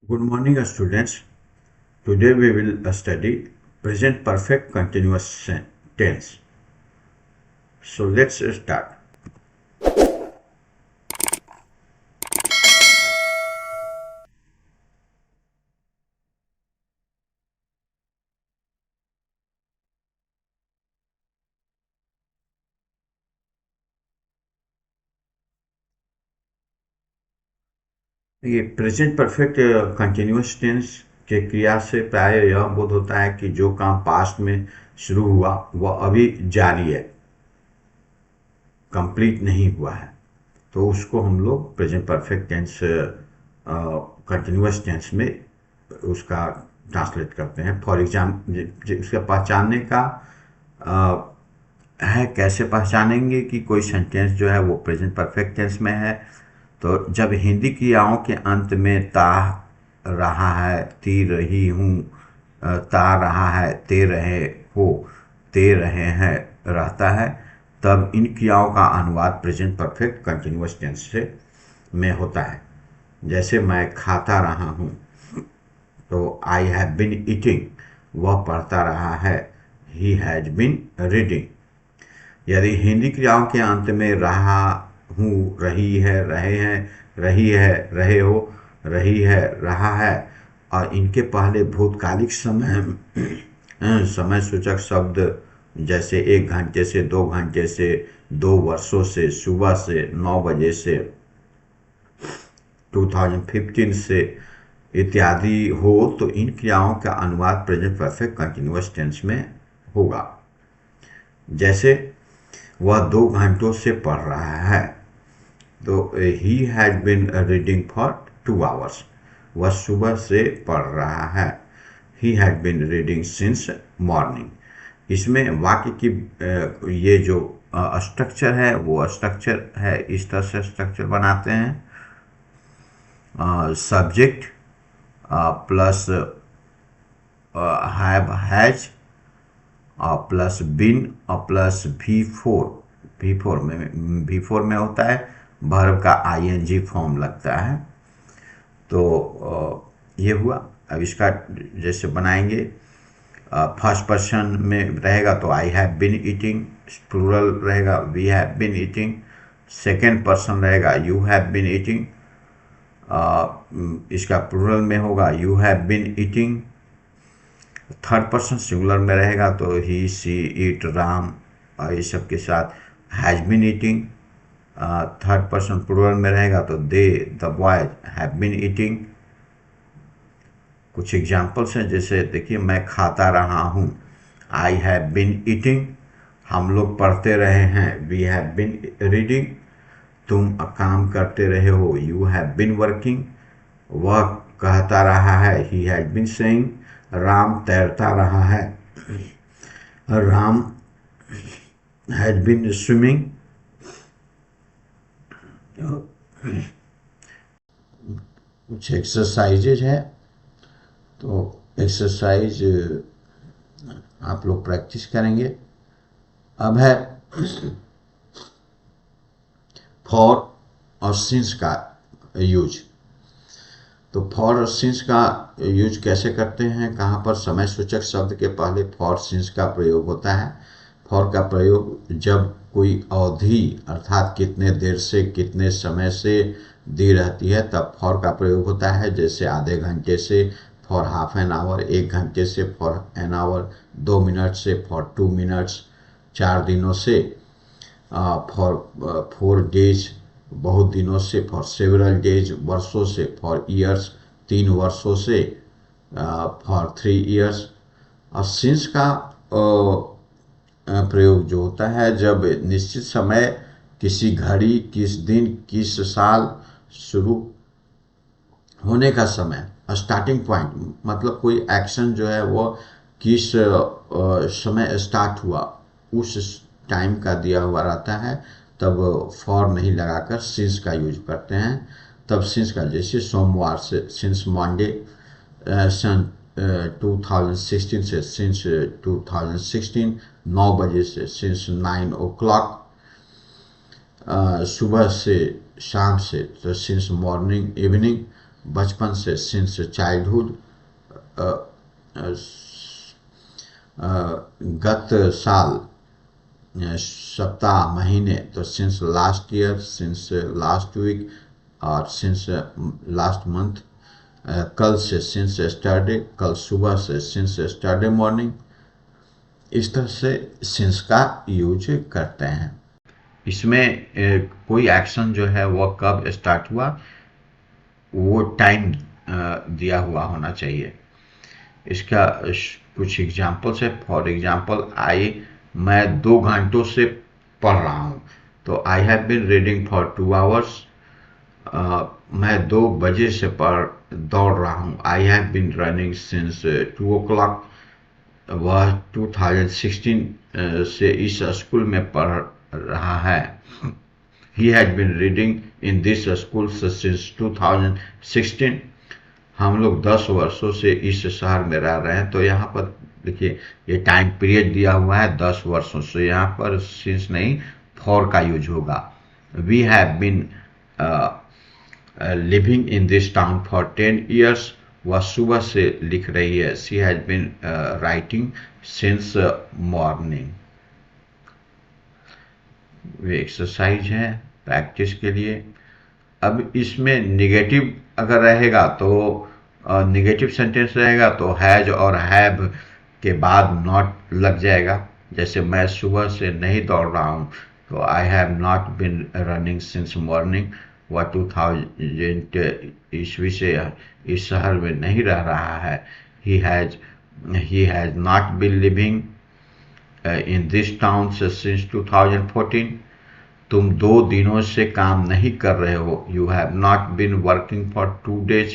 Good morning, students. Today we will study present perfect continuous tense. So let's start. ये present perfect continuous tense के क्रिया से प्राय यह बोध होता है कि जो काम पास्ट में शुरू हुआ वह अभी जारी है, कंप्लीट नहीं हुआ है, तो उसको हम लोग present perfect tense continuous tense में उसका ट्रांसलेट करते हैं। फॉर एग्जाम्पल उसका पहचानने का है, कैसे पहचानेंगे कि कोई सेंटेंस जो है वो प्रेजेंट परफेक्ट टेंस में है। तो जब हिंदी क्रियाओं के अंत में ता रहा है, ती रही हूँ, ता रहा है, ते रहे हो, ते रहे हैं रहता है, तब इन क्रियाओं का अनुवाद प्रेजेंट परफेक्ट कंटिन्यूअस टेंस से में होता है। जैसे मैं खाता रहा हूँ, तो आई हैव बीन ईटिंग, वह पढ़ता रहा है, ही हैज बीन रीडिंग। यदि हिंदी क्रियाओं के अंत में रहा हूँ, रही है, रहे हैं, रही है, रहे हो, रही है, रहा है और इनके पहले भूतकालिक समय सूचक शब्द जैसे 1 घंटे से, 2 घंटे से, 2 वर्षों से, सुबह से, 9 बजे से, 2015 से इत्यादि हो, तो इन क्रियाओं का अनुवाद प्रेजेंट परफेक्ट कंटिन्यूअस टेंस में होगा। जैसे वह 2 घंटों से पढ़ रहा है, तो he has been reading for 2 hours, वह सुबह से पढ़ रहा है, he has been reading since morning. इसमें वाक्य की ये जो स्ट्रक्चर है वो स्ट्रक्चर है, इस तरह से स्ट्रक्चर बनाते हैं। Subject plus have, has plus been और प्लस V4 में होता है वर्ब का ING फॉर्म लगता है। तो ये हुआ। अब इसका जैसे बनाएंगे, फर्स्ट पर्सन में रहेगा तो I have been eating, plural रहेगा we have been eating. Second person रहेगा यू हैव बिन ईटिंग, इसका प्लूरल में होगा you have been eating. Third person singular में रहेगा तो ही, सी, इट, राम और ये सब के साथ has been eating. Third person plural में रहेगा तो they, the boys have been eating. कुछ एग्जाम्पल्स हैं, जैसे देखिए मैं खाता रहा हूँ, आई हैव बिन ईटिंग। हम लोग पढ़ते रहे हैं, वी हैव बिन रीडिंग। तुम काम करते रहे हो, यू हैव बिन वर्किंग। वह कहता रहा है, he has been saying. Ram तैरता रहा है, राम हैज बिन स्विमिंग। कुछ एक्सरसाइजेज है, तो एक्सरसाइज आप लोग प्रैक्टिस करेंगे। अब है फॉर और सिंस का यूज। तो फॉर और सिंस का यूज कैसे करते हैं, कहाँ पर समय सूचक शब्द के पहले फॉर सिंस का प्रयोग होता है। फॉर का प्रयोग जब कोई अवधि अर्थात कितने देर से, कितने समय से दी रहती है, तब फॉर का प्रयोग होता है। जैसे आधे घंटे से, फॉर हाफ एन आवर, 1 घंटे से, फॉर एन आवर, 2 मिनट से, फॉर 2 मिनट्स, 4 दिनों से, फॉर 4 डेज, बहुत दिनों से, फॉर सेवरल डेज, वर्षों से, फॉर ईयर्स, 3 वर्षों से, फॉर 3 ईयर्स। और सिंस का प्रयोग जो होता है जब निश्चित समय, किसी घड़ी, किस दिन, किस साल शुरू होने का समय, स्टार्टिंग पॉइंट, मतलब कोई एक्शन जो है वो किस समय स्टार्ट हुआ, उस टाइम का दिया हुआ रहता है, तब फॉर नहीं लगाकर सिंस का यूज करते हैं। तब सिंस का, जैसे सोमवार से, सिंस मंडे, सन 2016 से, सिंस 2016, 9 बजे से, सिंस 9 o'clock, सुबह से, शाम से, तो सिंस मॉर्निंग, इवनिंग, बचपन से, सिंस चाइल्डहुड। गत साल, सप्ताह, महीने, तो since last year, since last week, और सिंस लास्ट मंथ। कल से सिंस यस्टरडे, कल सुबह से सिंस यस्टरडे मॉर्निंग। इस तरह से सिंस का यूज करते हैं। इसमें कोई एक्शन जो है वह कब स्टार्ट हुआ वो टाइम दिया हुआ होना चाहिए। इसका कुछ एग्जाम्पल्स है। फॉर एग्जाम्पल, मैं 2 घंटों से पढ़ रहा हूँ, तो I have been reading for 2 hours. मैं 2 बजे से दौड़ रहा हूँ। I have been running since 2 o'clock। वह 2016 से इस स्कूल में पढ़ रहा है। He had been reading in this school since 2016। हम लोग 10 वर्षों से इस शहर में रह रहे हैं। तो यहाँ पर देखिए, ये टाइम पीरियड दिया हुआ है 10 वर्षों से। यहाँ पर सिंस नहीं, फॉर का यूज होगा। We have been living in this town for 10 years। वह सुबह से लिख रही है। She has been writing since morning. वे एक्सरसाइज है प्रैक्टिस के लिए। अब इसमें निगेटिव अगर रहेगा तो निगेटिव सेंटेंस रहेगा तो हैज और हैव के बाद नॉट लग जाएगा। जैसे मैं सुबह से नहीं दौड़ रहा हूँ, तो I have not been running since morning. वह 2000 ईस्वी से इस शहर में नहीं रह रहा है। He has not been living in this town since 2014। तुम 2 दिनों से काम नहीं कर रहे हो। You have not been working for 2 days।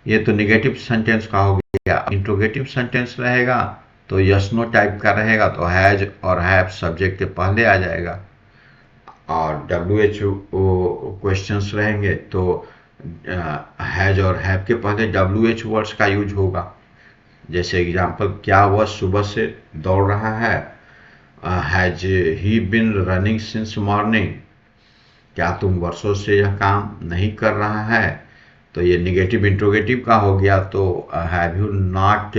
ये तो निगेटिव सेंटेंस का हो गया। इंट्रोगेटिव सेंटेंस रहेगा तो यस नो टाइप का रहेगा, तो हैज और हैव सब्जेक्ट के पहले आ जाएगा। और WH क्वेश्चंस रहेंगे तो हैज और हैव के पहले WH वर्ड्स का यूज होगा। जैसे एग्जांपल, क्या वह सुबह से दौड़ रहा है? Has he been running since morning. क्या तुम वर्षों से यह काम नहीं कर रहा है? तो ये निगेटिव इंट्रोगेटिव का हो गया। तो have you not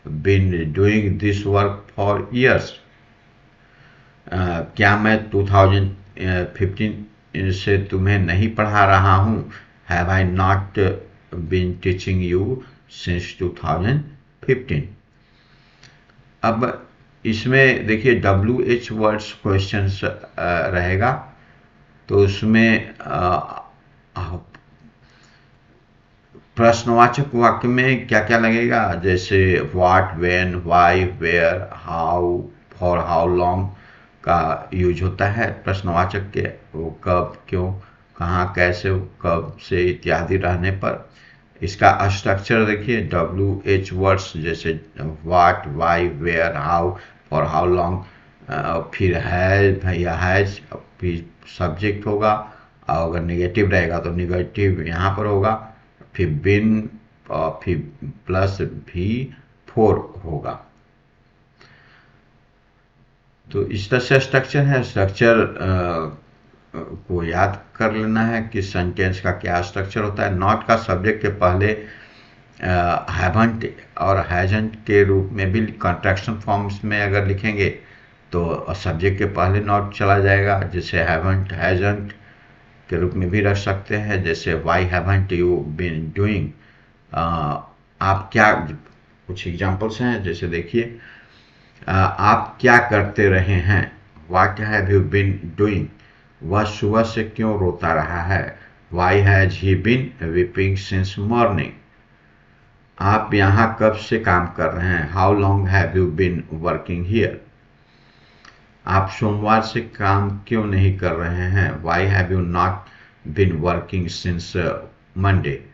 been doing this work for years. क्या मैं 2015 से तुम्हें नहीं पढ़ा रहा हूँ? Have I not been teaching you since 2015। अब इसमें देखिए WH वर्ड्स क्वेश्चंस रहेगा, तो उसमें प्रश्नवाचक वाक्य में क्या क्या लगेगा? जैसे what, when, why, where, how, for how long का यूज होता है प्रश्नवाचक के। वो कब, क्यों, कहाँ, कैसे, कब से इत्यादि रहने पर। इसका स्ट्रक्चर देखिए, WH वर्ड्स जैसे what, why, where, how, for how long, फिर हैज या हैज, फिर सब्जेक्ट होगा। और अगर निगेटिव रहेगा तो निगेटिव यहाँ पर होगा, फिर बिन, और फिर प्लस V4 होगा। तो इस तरह से स्ट्रक्चर है। स्ट्रक्चर को याद कर लेना है कि सेंटेंस का क्या स्ट्रक्चर होता है। नॉट का सब्जेक्ट के पहले हैवंट और हैजंट के रूप में भी कॉन्ट्रैक्शन फॉर्म्स में अगर लिखेंगे तो सब्जेक्ट के पहले नॉट चला जाएगा। जैसे हैवंट, हैजंट के रूप में भी रख सकते हैं। जैसे why haven't you been doing. आप क्या, कुछ एग्जांपल्स हैं, जैसे देखिए, आप क्या करते रहे हैं? What have you been doing. वह सुबह से क्यों रोता रहा है? Why has he been weeping since morning. आप यहाँ कब से काम कर रहे हैं? How long have you been working here. आप सोमवार से काम क्यों नहीं कर रहे हैं? Why have you not been working since Monday.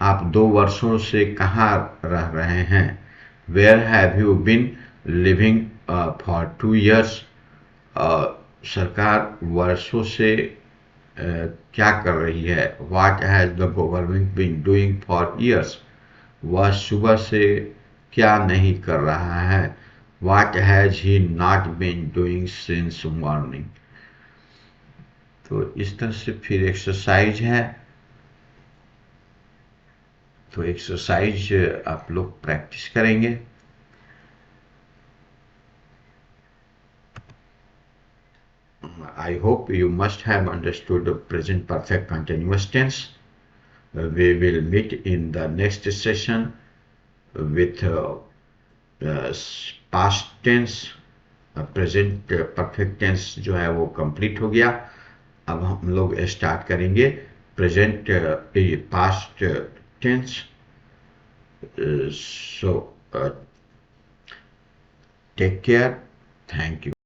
आप 2 वर्षों से कहाँ रह रहे हैं? Where have you been living for 2 years। सरकार वर्षों से क्या कर रही है? What has the government been doing for years. वह सुबह से क्या नहीं कर रहा है? What has he not been doing since morning. तो इस तरह से फिर एक्सरसाइज है तो एक्सरसाइज आप लोग प्रैक्टिस करेंगे। I hope you must have understood the present perfect continuous tense. We will meet in the next session with past tense। Present perfect tense जो है वो कंप्लीट हो गया। अब हम लोग स्टार्ट करेंगे present past tense. So take care, thank you.